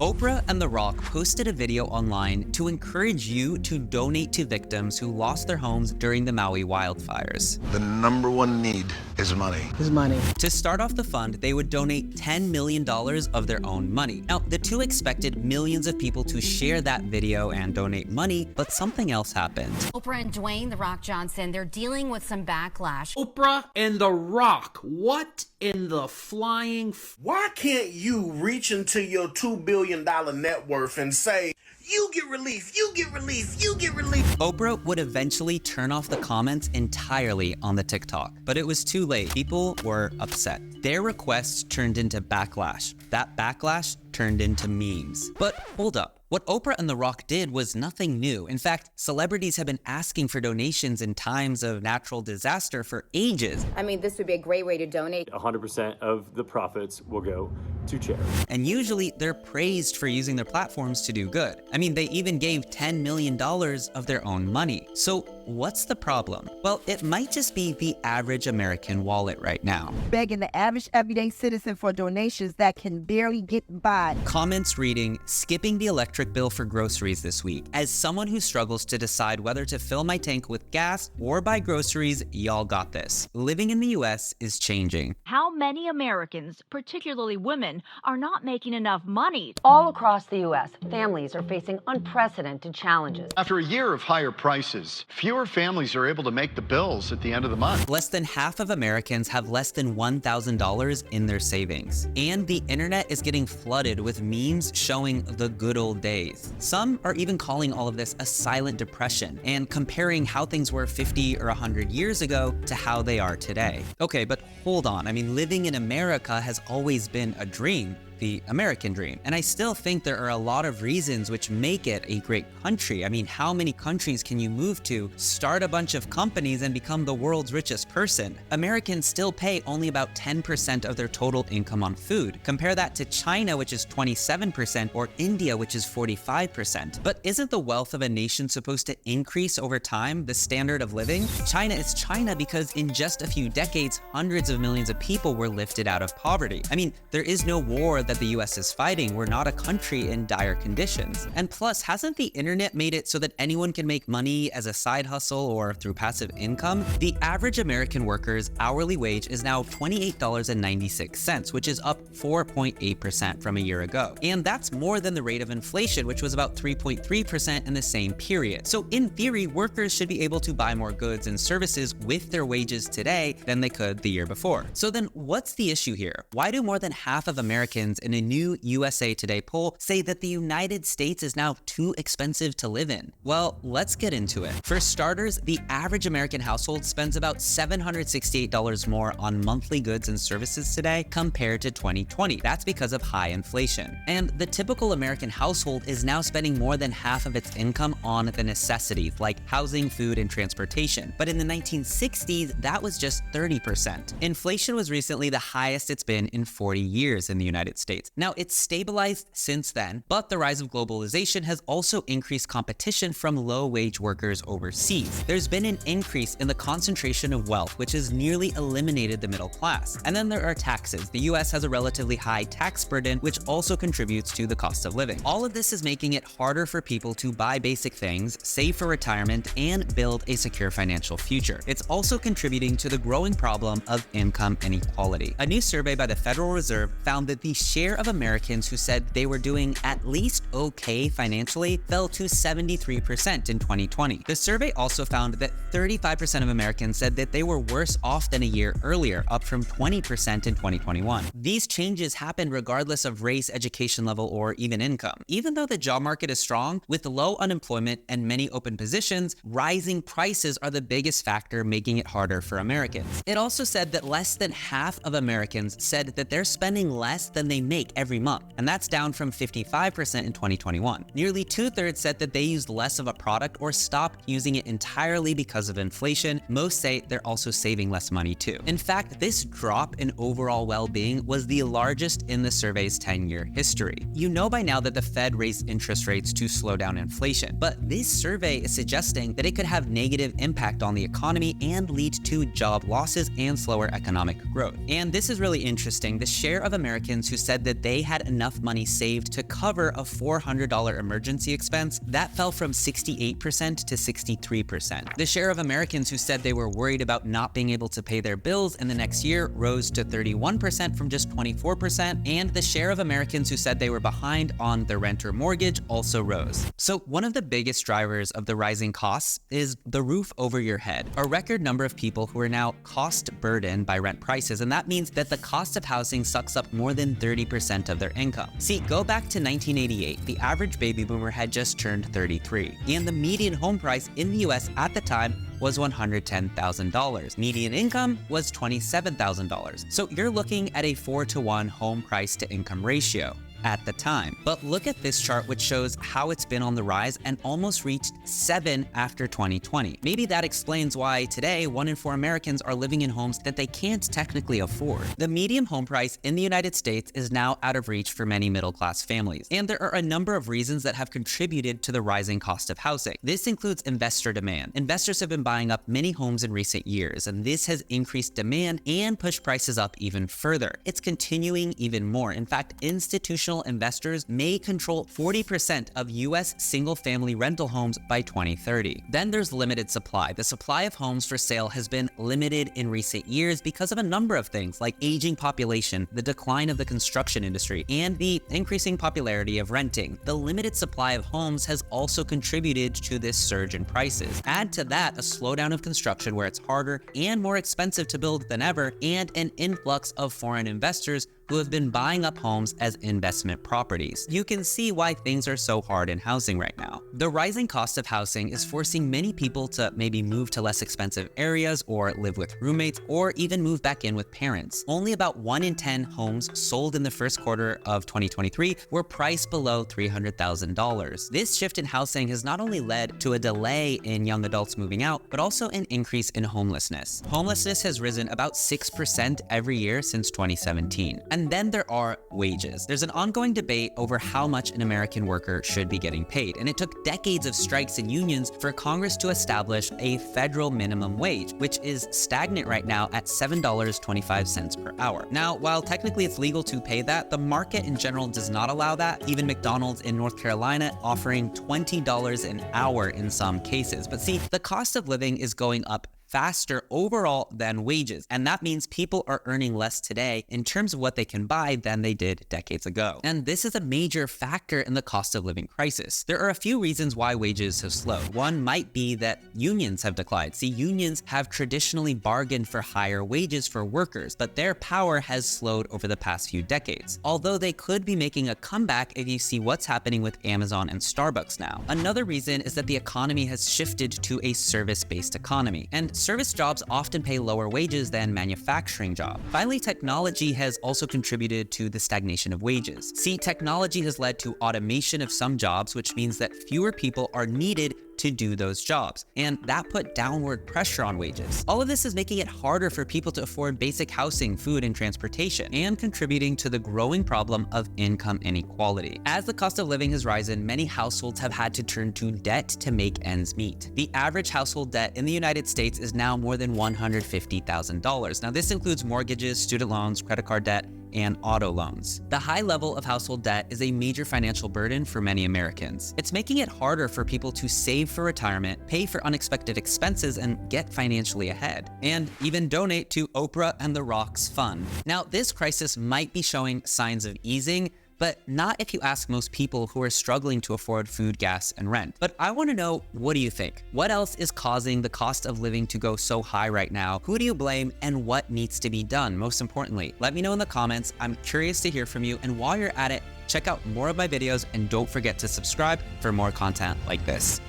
Oprah and The Rock posted a video online to encourage you to donate to victims who lost their homes during the Maui wildfires. The number one need is money. To start off the fund, they would donate $10 million of their own money. Now, the two expected millions of people to share that video and donate money, but something else happened. Oprah and Dwayne "The Rock" Johnson, they're dealing with some backlash. Oprah and The Rock, what in the flying Why can't you reach into your $2 billion net worth and say, you get relief, you get relief, you get relief? Oprah would eventually turn off the comments entirely on the TikTok, but it was too late. People were upset. Their requests turned into backlash. That backlash turned into memes. But hold up. What Oprah and The Rock did was nothing new. In fact, celebrities have been asking for donations in times of natural disaster for ages. I mean, this would be a great way to donate. 100% of the profits will go to charity. And usually they're praised for using their platforms to do good. I mean, they even gave $10 million of their own money. So what's the problem? Well, it might just be the average American wallet right now. Begging the average everyday citizen for donations that can barely get by. Comments reading, skipping the electric bill for groceries this week. As someone who struggles to decide whether to fill my tank with gas or buy groceries, y'all got this. Living in the US is changing. How many Americans, particularly women, are not making enough money? All across the U.S., families are facing unprecedented challenges. After a year of higher prices, fewer families are able to make the bills at the end of the month. Less than half of Americans have less than $1,000 in their savings. And the internet is getting flooded with memes showing the good old days. Some are even calling all of this a silent depression and comparing how things were 50 or 100 years ago to how they are today. Okay, but hold on. I mean, living in America has always been a dream. The American dream. And I still think there are a lot of reasons which make it a great country. I mean, how many countries can you move to, start a bunch of companies, and become the world's richest person? Americans still pay only about 10% of their total income on food. Compare that to China, which is 27%, or India, which is 45%. But isn't the wealth of a nation supposed to increase over time, the standard of living? China is China because in just a few decades, hundreds of millions of people were lifted out of poverty. I mean, there is no war that the US is fighting. We're not a country in dire conditions. And plus, hasn't the internet made it so that anyone can make money as a side hustle or through passive income? The average American worker's hourly wage is now $28.96, which is up 4.8% from a year ago. And that's more than the rate of inflation, which was about 3.3% in the same period. So in theory, workers should be able to buy more goods and services with their wages today than they could the year before. So then what's the issue here? Why do more than half of Americans in a new USA Today poll say that the United States is now too expensive to live in? Well, let's get into it. For starters, the average American household spends about $768 more on monthly goods and services today compared to 2020. That's because of high inflation. And the typical American household is now spending more than half of its income on the necessities like housing, food, and transportation. But in the 1960s, that was just 30%. Inflation was recently the highest it's been in 40 years in the United States. Now, it's stabilized since then, but the rise of globalization has also increased competition from low-wage workers overseas. There's been an increase in the concentration of wealth, which has nearly eliminated the middle class. And then there are taxes. The US has a relatively high tax burden, which also contributes to the cost of living. All of this is making it harder for people to buy basic things, save for retirement, and build a secure financial future. It's also contributing to the growing problem of income inequality. A new survey by the Federal Reserve found that the share of Americans who said they were doing at least okay financially fell to 73% in 2020. The survey also found that 35% of Americans said that they were worse off than a year earlier, up from 20% in 2021. These changes happen regardless of race, education level, or even income. Even though the job market is strong, with low unemployment and many open positions, rising prices are the biggest factor making it harder for Americans. It also said that less than half of Americans said that they're spending less than they make every month, and that's down from 55% in 2021. Nearly 2/3 said that they used less of a product or stopped using it entirely because of inflation. Most say they're also saving less money too. In fact, this drop in overall well-being was the largest in the survey's 10-year history. You know by now that the Fed raised interest rates to slow down inflation, but this survey is suggesting that it could have negative impact on the economy and lead to job losses and slower economic growth. And this is really interesting. The share of Americans who said said that they had enough money saved to cover a $400 emergency expense, that fell from 68% to 63%. The share of Americans who said they were worried about not being able to pay their bills in the next year rose to 31% from just 24%, and the share of Americans who said they were behind on their rent or mortgage also rose. So one of the biggest drivers of the rising costs is the roof over your head. A record number of people who are now cost burdened by rent prices, and that means that the cost of housing sucks up more than 30% of their income. See, go back to 1988, the average baby boomer had just turned 33, and the median home price in the US at the time was $110,000. Median income was $27,000. So you're looking at a 4-to-1 home price to income ratio at the time. But look at this chart, which shows how it's been on the rise and almost reached 7 after 2020. Maybe that explains why today 1 in 4 Americans are living in homes that they can't technically afford. The median home price in the United States is now out of reach for many middle-class families, and there are a number of reasons that have contributed to the rising cost of housing. This includes investor demand. Investors have been buying up many homes in recent years, and this has increased demand and pushed prices up even further. It's continuing even more. In fact, institutional investors may control 40% of US single-family rental homes by 2030. Then there's limited supply. The supply of homes for sale has been limited in recent years because of a number of things like aging population, the decline of the construction industry, and the increasing popularity of renting. The limited supply of homes has also contributed to this surge in prices. Add to that a slowdown of construction where it's harder and more expensive to build than ever, and an influx of foreign investors who have been buying up homes as investment properties. You can see why things are so hard in housing right now. The rising cost of housing is forcing many people to maybe move to less expensive areas or live with roommates or even move back in with parents. Only about 1 in 10 homes sold in the first quarter of 2023 were priced below $300,000. This shift in housing has not only led to a delay in young adults moving out, but also an increase in homelessness. Homelessness has risen about 6% every year since 2017. And then there are wages. There's an ongoing debate over how much an American worker should be getting paid, and it took decades of strikes and unions for Congress to establish a federal minimum wage, which is stagnant right now at $7.25 per hour. Now, while technically it's legal to pay that, the market in general does not allow that, even McDonald's in North Carolina offering $20 an hour in some cases. But see, the cost of living is going up faster overall than wages, and that means people are earning less today in terms of what they can buy than they did decades ago. And this is a major factor in the cost of living crisis. There are a few reasons why wages have slowed. One might be that unions have declined. See, unions have traditionally bargained for higher wages for workers, but their power has slowed over the past few decades. Although they could be making a comeback if you see what's happening with Amazon and Starbucks now. Another reason is that the economy has shifted to a service-based economy, and service jobs often pay lower wages than manufacturing jobs. Finally, technology has also contributed to the stagnation of wages. See, technology has led to automation of some jobs, which means that fewer people are needed to do those jobs, and that put downward pressure on wages. All of this is making it harder for people to afford basic housing, food, and transportation, and contributing to the growing problem of income inequality. As the cost of living has risen, many households have had to turn to debt to make ends meet. The average household debt in the United States is now more than $150,000. Now, this includes mortgages, student loans, credit card debt, and auto loans. The high level of household debt is a major financial burden for many Americans. It's making it harder for people to save for retirement, pay for unexpected expenses, and get financially ahead, and even donate to Oprah and The Rock's fund. Now, this crisis might be showing signs of easing, but not if you ask most people who are struggling to afford food, gas, and rent. But I want to know, what do you think? What else is causing the cost of living to go so high right now? Who do you blame, and what needs to be done? Most importantly, let me know in the comments. I'm curious to hear from you, and while you're at it, check out more of my videos and don't forget to subscribe for more content like this.